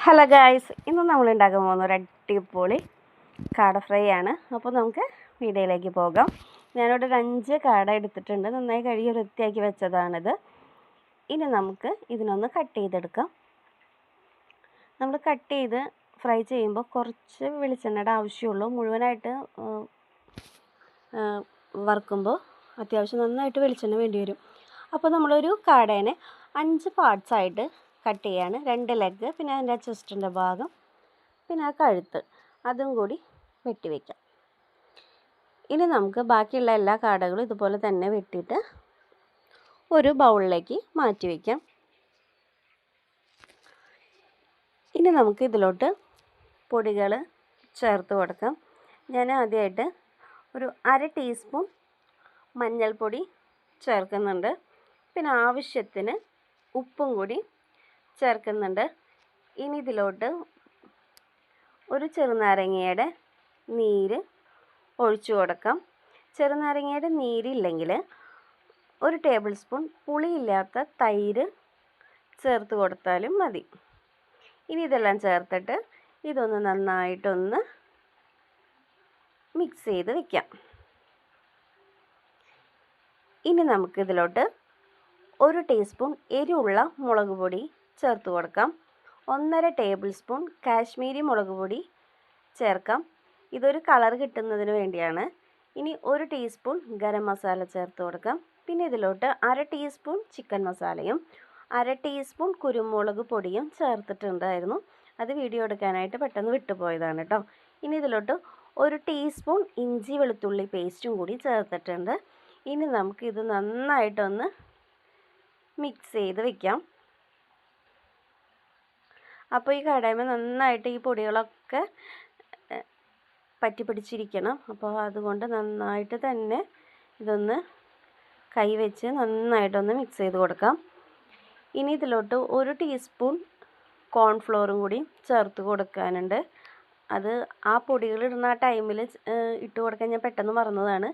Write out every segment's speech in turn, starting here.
Hello guys, ഇന്ന് നമ്മൾ ഉണ്ടാക്കാൻ പോകുന്ന ഒരു അടിപൊളി കാട ഫ്രൈ ആണ്. അപ്പോൾ നമുക്ക് വീഡിയോയിലേക്ക് പോകാം. ഞാനിവിടെ ഒരു 5 കാട എടുത്തിട്ടുണ്ട്. നന്നായി കഴുകി വൃത്തിയാക്കി വെച്ചതാണിത്. ഇനി നമുക്ക് ഇതിനൊന്ന് കട്ട് ചെയ്തെടുക്കാം. നമ്മൾ കട്ട് ചെയ്ത് ഫ്രൈ ചെയ്യുമ്പോൾ കുറച്ച് വെളിച്ചെണ്ണയുടെ ആവശ്യമുള്ളൂ. മുഴുവനായിട്ട് വറുക്കുമ്പോൾ അത്യാവശ്യം നന്നായിട്ട് വെളിച്ചെണ്ണ വേണ്ടി വരും. അപ്പോൾ നമ്മളൊരു കാടേനെ 5 പാർട്സായിട്ട് കട്ട് ചെയ്യാണ്. 2 ലെഗ്, പിന്നെ അതിൻ്റെ ചെസ്റ്റിൻ്റെ ഭാഗം, പിന്നെ ആ കഴുത്ത്, അതും കൂടി വെട്ടി വയ്ക്കാം. ഇനി നമുക്ക് ബാക്കിയുള്ള എല്ലാ കാടകളും ഇതുപോലെ തന്നെ വെട്ടിയിട്ട് ഒരു ബൗളിലേക്ക് മാറ്റി വയ്ക്കാം. ഇനി നമുക്ക് ഇതിലോട്ട് പൊടികൾ ചേർത്ത് കൊടുക്കാം. ഞാൻ ആദ്യമായിട്ട് ഒരു 1/2 ടീസ്പൂൺ മഞ്ഞൾപ്പൊടി ചേർക്കുന്നുണ്ട്. പിന്നെ ആവശ്യത്തിന് ഉപ്പും കൂടി ചേർക്കുന്നുണ്ട്. ഇനി ഇതിലോട്ട് ഒരു ചെറുനാരങ്ങയുടെ നീര് ഒഴിച്ചു കൊടുക്കാം. ചെറുനാരങ്ങയുടെ നീരില്ലെങ്കിൽ 1 ടേബിൾ സ്പൂൺ പുളിയില്ലാത്ത തൈര് ചേർത്ത് കൊടുത്താലും മതി. ഇനി ഇതെല്ലാം ചേർത്തിട്ട് ഇതൊന്ന് നന്നായിട്ടൊന്ന് മിക്സ് ചെയ്ത് വയ്ക്കാം. ഇനി നമുക്കിതിലോട്ട് 1 ടീസ്പൂൺ എരിവുള്ള മുളക് പൊടി ചേർത്ത് കൊടുക്കാം. 1/2 ടേബിൾ സ്പൂൺ കാശ്മീരി മുളക് പൊടി ചേർക്കാം. ഇതൊരു കളർ കിട്ടുന്നതിന് വേണ്ടിയാണ്. ഇനി 1 ടീസ്പൂൺ ഗരം മസാല ചേർത്ത് കൊടുക്കാം. പിന്നെ ഇതിലോട്ട് 1/2 ടീസ്പൂൺ ചിക്കൻ മസാലയും 1/2 ടീസ്പൂൺ കുരുമുളക് പൊടിയും ചേർത്തിട്ടുണ്ടായിരുന്നു. അത് വീഡിയോ എടുക്കാനായിട്ട് പെട്ടെന്ന് വിട്ടുപോയതാണ് കേട്ടോ. ഇനി ഇതിലോട്ട് 1 ടീസ്പൂൺ ഇഞ്ചി വെളുത്തുള്ളി പേസ്റ്റും കൂടി ചേർത്തിട്ടുണ്ട്. ഇനി നമുക്കിത് നന്നായിട്ടൊന്ന് മിക്സ് ചെയ്ത് വയ്ക്കാം. അപ്പോൾ ഈ കടായ്മ നന്നായിട്ട് ഈ പൊടികളൊക്കെ പറ്റി പിടിച്ചിരിക്കണം. അപ്പോൾ അതുകൊണ്ട് നന്നായിട്ട് തന്നെ ഇതൊന്ന് കൈ വെച്ച് നന്നായിട്ടൊന്ന് മിക്സ് ചെയ്ത് കൊടുക്കാം. ഇനി ഇതിലോട്ട് 1 ടീസ്പൂൺ കോൺഫ്ലോറും കൂടി ചേർത്ത് കൊടുക്കാനുണ്ട്. അത് ആ പൊടികളിടുന്ന ആ ടൈമിൽ ഇട്ട് കൊടുക്കാൻ ഞാൻ പെട്ടെന്ന് മറന്നതാണ്.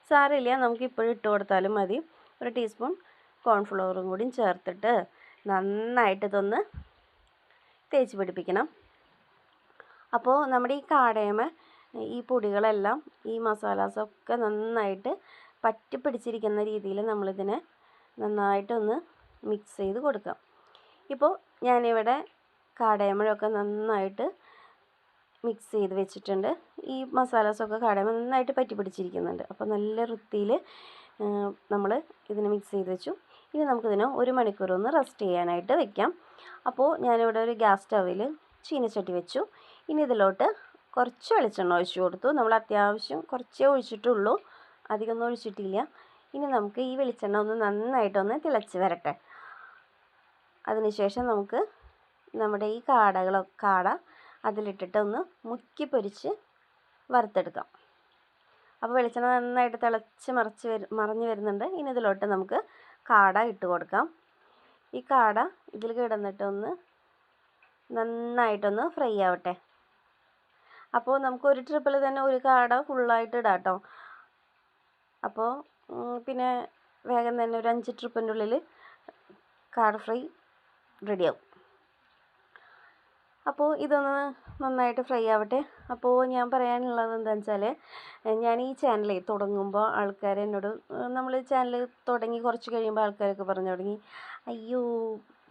സാരമില്ല, നമുക്ക് ഇപ്പോഴും ഇട്ട് കൊടുത്താലും മതി. 1 ടീസ്പൂൺ കോൺഫ്ലോറും കൂടി ചേർത്തിട്ട് നന്നായിട്ട് ഇതൊന്ന് തേച്ച് പിടിപ്പിക്കണം. അപ്പോൾ നമ്മുടെ ഈ കാടയമ ഈ പൊടികളെല്ലാം ഈ മസാലാസൊക്കെ നന്നായിട്ട് പറ്റി പിടിച്ചിരിക്കുന്ന രീതിയിൽ നമ്മളിതിനെ നന്നായിട്ടൊന്ന് മിക്സ് ചെയ്ത് കൊടുക്കാം. ഇപ്പോൾ ഞാനിവിടെ കാടയമഴയൊക്കെ നന്നായിട്ട് മിക്സ് ചെയ്ത് വെച്ചിട്ടുണ്ട്. ഈ മസാലാസൊക്കെ കാടയമ നന്നായിട്ട് പറ്റി പിടിച്ചിരിക്കുന്നുണ്ട്. അപ്പോൾ നല്ല വൃത്തിയിൽ നമ്മൾ ഇതിനെ മിക്സ് ചെയ്ത് വെച്ചു. ഇനി നമുക്കിതിനെ 1 മണിക്കൂർ ഒന്ന് റെസ്റ്റ് ചെയ്യാനായിട്ട് വെക്കാം. അപ്പോൾ ഞാനിവിടെ ഒരു ഗ്യാസ് സ്റ്റവിൽ ചീനച്ചട്ടി വെച്ചു. ഇനി ഇതിലോട്ട് കുറച്ച് വെളിച്ചെണ്ണ ഒഴിച്ചു കൊടുത്തു. നമ്മൾ അത്യാവശ്യം കുറച്ചേ ഒഴിച്ചിട്ടുള്ളൂ, അധികമൊന്നും ഒഴിച്ചിട്ടില്ല. ഇനി നമുക്ക് ഈ വെളിച്ചെണ്ണ ഒന്ന് നന്നായിട്ടൊന്ന് തിളച്ച് വരട്ടെ. അതിനുശേഷം നമുക്ക് നമ്മുടെ ഈ കാട അതിലിട്ടിട്ട് ഒന്ന് മുക്കി പൊരിച്ച് വറുത്തെടുക്കാം. അപ്പോൾ വെളിച്ചെണ്ണ നന്നായിട്ട് തിളച്ച് മറിഞ്ഞ് വരുന്നുണ്ട്. ഇനി ഇതിലോട്ട് നമുക്ക് കാട ഇട്ട് കൊടുക്കാം. ഈ കാട ഇതിൽ കിടന്നിട്ടൊന്ന് നന്നായിട്ടൊന്ന് ഫ്രൈ ആവട്ടെ. അപ്പോൾ നമുക്ക് ഒരു ട്രിപ്പിൽ തന്നെ ഒരു കാട ഫുള്ളായിട്ട് ഇടാം കേട്ടോ. അപ്പോൾ പിന്നെ വേഗം തന്നെ ഒരു 5 ട്രിപ്പിൻ്റെ ഉള്ളിൽ കാട ഫ്രൈ റെഡിയാവും. അപ്പോൾ ഇതൊന്ന് നന്നായിട്ട് ഫ്രൈ ആവട്ടെ. അപ്പോൾ ഞാൻ പറയാനുള്ളത് എന്താണെന്ന് വെച്ചാൽ, ഞാൻ ഈ ചാനൽ തുടങ്ങുമ്പോൾ ആൾക്കാർ എന്നോട്, നമ്മൾ ചാനൽ തുടങ്ങി കുറച്ച് കഴിയുമ്പോൾ ആൾക്കാരൊക്കെ പറഞ്ഞു തുടങ്ങി, അയ്യോ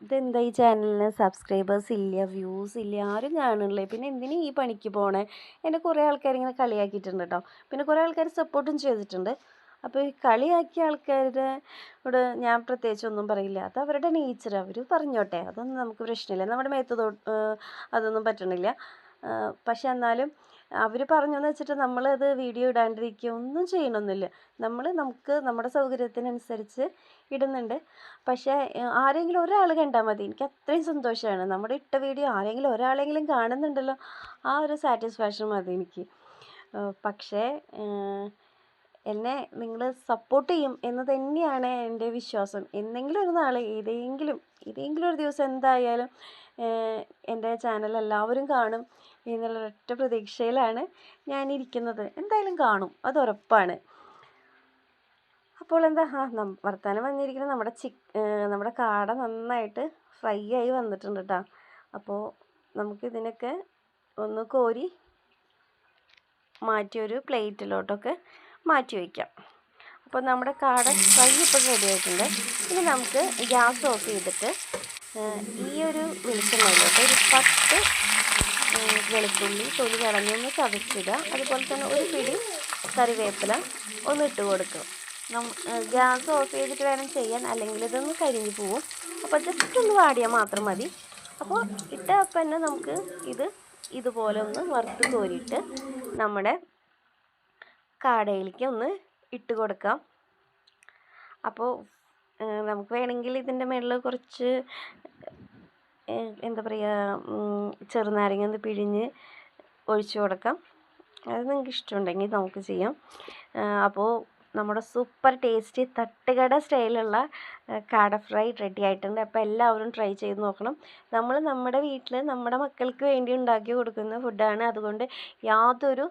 ഇതെന്താ ഈ ചാനലിന് സബ്സ്ക്രൈബേഴ്സ് ഇല്ല, വ്യൂസ് ഇല്ല, ആരും കാണുന്നില്ലേ, പിന്നെ എന്തിനും ഈ പണിക്ക് പോകണേ. എന്നെ കുറേ ആൾക്കാരിങ്ങനെ കളിയാക്കിയിട്ടുണ്ട് കേട്ടോ. പിന്നെ കുറേ ആൾക്കാർ സപ്പോർട്ടും ചെയ്തിട്ടുണ്ട്. അപ്പോൾ ഈ കളിയാക്കിയ ആൾക്കാരോട് ഞാൻ പ്രത്യേകിച്ചൊന്നും പറയില്ല. അത് അവരുടെ നേച്ചർ, അവർ പറഞ്ഞോട്ടെ, അതൊന്നും നമുക്ക് പ്രശ്നമില്ല. നമ്മുടെ മേത്ത് അതൊന്നും പറ്റണില്ല. പക്ഷെ എന്നാലും അവർ പറഞ്ഞു എന്ന് വെച്ചിട്ട് നമ്മളത് വീഡിയോ ഇടാണ്ടിരിക്കുക ഒന്നും ചെയ്യണമെന്നില്ല. നമുക്ക് നമ്മുടെ സൗകര്യത്തിനനുസരിച്ച് ഇടുന്നുണ്ട്. പക്ഷേ ആരെങ്കിലും ഒരാൾ കണ്ടാൽ മതി, എനിക്ക് അത്രയും സന്തോഷമാണ്. നമ്മുടെ ഇട്ട വീഡിയോ ആരെങ്കിലും ഒരാളെങ്കിലും കാണുന്നുണ്ടല്ലോ, ആ ഒരു സാറ്റിസ്ഫാക്ഷൻ മതി എനിക്ക്. പക്ഷേ എന്നെ നിങ്ങൾ സപ്പോർട്ട് ചെയ്യും എന്ന് തന്നെയാണ് എൻ്റെ വിശ്വാസം. എന്തെങ്കിലും ഒരു നാൾ ഏതെങ്കിലും ഒരു ദിവസം എന്തായാലും എൻ്റെ ചാനൽ എല്ലാവരും കാണും എന്നുള്ള ഒറ്റ പ്രതീക്ഷയിലാണ് ഞാനിരിക്കുന്നത്. എന്തായാലും കാണും, അത് ഉറപ്പാണ്. അപ്പോൾ എന്താ വർത്താനം വന്നിരിക്കുന്നത്, നമ്മുടെ കാട നന്നായിട്ട് ഫ്രൈ ആയി വന്നിട്ടുണ്ട് കേട്ടോ. അപ്പോൾ നമുക്കിതിനൊക്കെ ഒന്ന് കോരി മാറ്റിയൊരു പ്ലേറ്റിലോട്ടൊക്കെ മാറ്റി വയ്ക്കാം. അപ്പോൾ നമ്മുടെ കാട ഫ്രൈ ഇപ്പോൾ റെഡി ആയിട്ടുണ്ട്. ഇനി നമുക്ക് ഗ്യാസ് ഓഫ് ചെയ്തിട്ട് ഈ ഒരു വെളിച്ചെണ്ണയിലോട്ട് ഒരു 10 വെളുത്തുള്ളി തൊലി കളഞ്ഞൊന്ന് ചതച്ചിടുക. അതുപോലെ തന്നെ ഒരു പിടി കറിവേപ്പില ഒന്ന് ഇട്ട് കൊടുക്കുക. ഗ്യാസ് ഓഫ് ചെയ്തിട്ട് വേണം ചെയ്യാൻ, അല്ലെങ്കിൽ ഇതൊന്ന് കരിഞ്ഞു പോവും. അപ്പോൾ ജസ്റ്റ് ഒന്ന് വാടിയാൽ മാത്രം മതി. അപ്പോൾ ഇട്ട അപ്പം തന്നെ നമുക്ക് ഇതുപോലെ ഒന്ന് വറുത്ത് കോരിയിട്ട് നമ്മുടെ കാടയിലേക്ക് ഒന്ന് ഇട്ട് കൊടുക്കാം. അപ്പോൾ നമുക്ക് വേണമെങ്കിൽ ഇതിൻ്റെ മുകളിൽ കുറച്ച് എന്താ പറയുക, ചെറുനാരങ്ങ ഒന്ന് പിഴിഞ്ഞ് ഒഴിച്ചു കൊടുക്കാം. അത് നിങ്ങൾക്ക് ഇഷ്ടമുണ്ടെങ്കിൽ നമുക്ക് ചെയ്യാം. അപ്പോൾ നമ്മുടെ സൂപ്പർ ടേസ്റ്റി തട്ടുകട സ്റ്റൈലുള്ള കാട ഫ്രൈ റെഡി ആയിട്ടുണ്ട്. അപ്പോൾ എല്ലാവരും ട്രൈ ചെയ്ത് നോക്കണം. നമ്മൾ നമ്മുടെ വീട്ടിൽ നമ്മുടെ മക്കൾക്ക് വേണ്ടി ഉണ്ടാക്കി കൊടുക്കുന്ന ഫുഡാണ്. അതുകൊണ്ട് യാതൊരു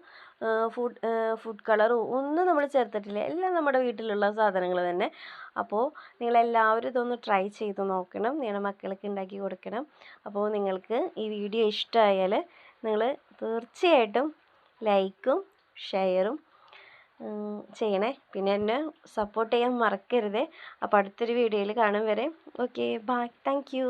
ഫുഡ് കളറും ഒന്നും നമ്മൾ ചേർത്തിട്ടില്ല. എല്ലാം നമ്മുടെ വീട്ടിലുള്ള സാധനങ്ങൾ തന്നെ. അപ്പോൾ നിങ്ങളെല്ലാവരും ഇതൊന്ന് ട്രൈ ചെയ്ത് നോക്കണം. നിങ്ങളുടെ മക്കൾക്ക് ഉണ്ടാക്കി കൊടുക്കണം. അപ്പോൾ നിങ്ങൾക്ക് ഈ വീഡിയോ ഇഷ്ടമായാൽ നിങ്ങൾ തീർച്ചയായിട്ടും ലൈക്കും ഷെയറും ചെയ്യണേ. പിന്നെ എന്നെ സപ്പോർട്ട് ചെയ്യാൻ മറക്കരുത്. അപ്പോൾ അടുത്തൊരു വീഡിയോയിൽ കാണും വരെ. Okay, bye, thank U.